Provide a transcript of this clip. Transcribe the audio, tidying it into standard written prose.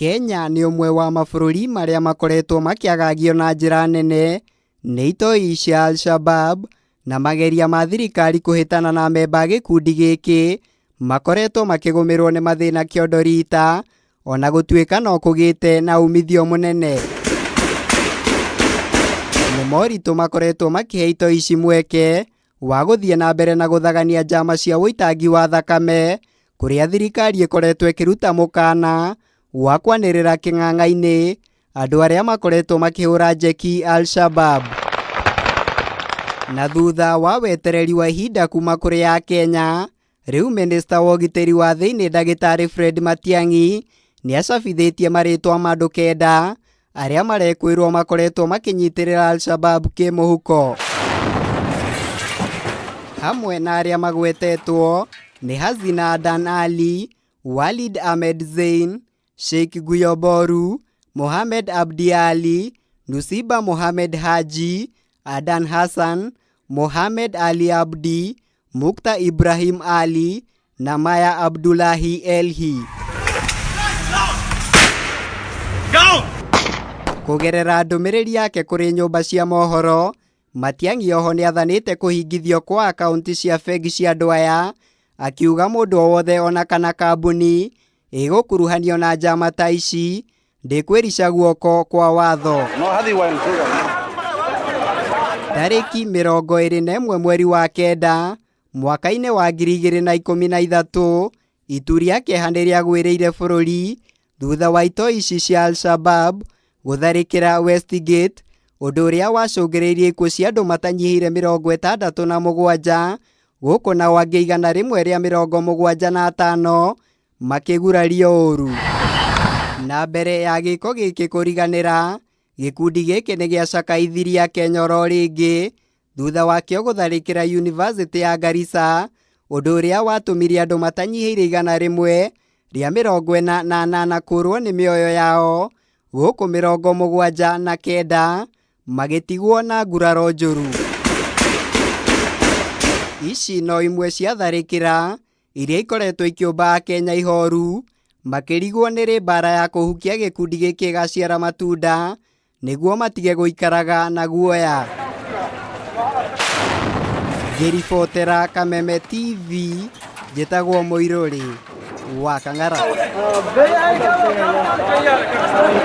Kenya nĩ ũmwe wa mabũrũri marĩa makoretwo makĩagagio na njĩra nene nĩ itoi cia Al-Shabab, na mageria ma thirikari kũhĩtana na memba gĩkundi gĩkĩ makoretwo makĩgũmĩrwo nĩ mathĩna kĩondo rita, ona gũtuĩka no kũgĩte na umithio mũnene. Nĩ moritũ makoretwo makĩhe itoi ici mweke wa gũthiĩ na mbere na gũthagania njama cia wũitangi wa thakame, kũrĩa thirikari ĩkoretwo ĩkĩruta mũkana wa kwanĩrĩra kĩng'ang'a-inĩ andũ arĩa makoretwo makĩhũra njeki Al-Shabab. Na thutha wa wetereri wa ihinda kuma kũrĩ ya Kenya, rĩu minista wa ũgitĩri wa thĩinĩ Ndagĩtarĩ Fred Matiang'i nĩ acabithĩtie marĩtwa ma andũ 9 arĩa marekwĩrwo makoretwo makĩnyitĩrĩra Al-Shabab kĩmũhuko. Hamwe na arĩa magwetetwo nĩ Hazina Adan Ali, Walid Ahmed Zein, Sheikh Guyo Boru, Mohamed Abdi Ali, Nusiba Mohamed Haji, Adan Hassan, Mohamed Ali Abdi, Mukta Ibrahim Ali na Maya Abdullahi Elhi. Kũgerera ndũmĩrĩri yake kũrĩ nyũmba cia mohoro, Matiang'i oho nĩ athanĩte kũhingithio kwa akaunti cia bengi cia andũ aya, akiuga mũndũ o wothe ona kana kambuni ĩgũkuruhanio na njama ta ici ndĩkwĩrica guoko kwa watho. Tarĩki 21 mweri wa kenda mwaka-inĩ wa 2013, itu rĩa kĩeha nĩ rĩagwĩrĩire bũrũri thutha wa itoi ici cia Al-Shabab gũtharĩkĩra Westgate, ũndũ ũrĩa wacũngĩrĩirie ikuũ cia andũ matanyihĩire 67 gũkũ nao angĩ 175 makĩgurario ũru. Na mbere ya gĩko gĩkĩ kũriganĩra, gĩkundi gĩkĩ nĩ gĩacakaithirie Kenya oro rĩngĩ thutha wakĩo gũtharĩkĩra University ya Garissa, ũndũ ũrĩa watũmire andũ matanyihĩire 148 kũrwo nĩ mĩoyo yao, gũkũ 79 magĩtigwo na nguraro njũru. Ici no imwe cia tharĩkĩra iria ikoretwo ikĩũmba Kenya ihoru, makĩrigwo nĩ mbara ya kũhukia gĩkundi gĩkĩ gaciara matunda nĩguo matige gũikaraga na guoya. Ngĩribotera Kameme TV, njĩtagwo Mũirũrĩ wa Kang'ara.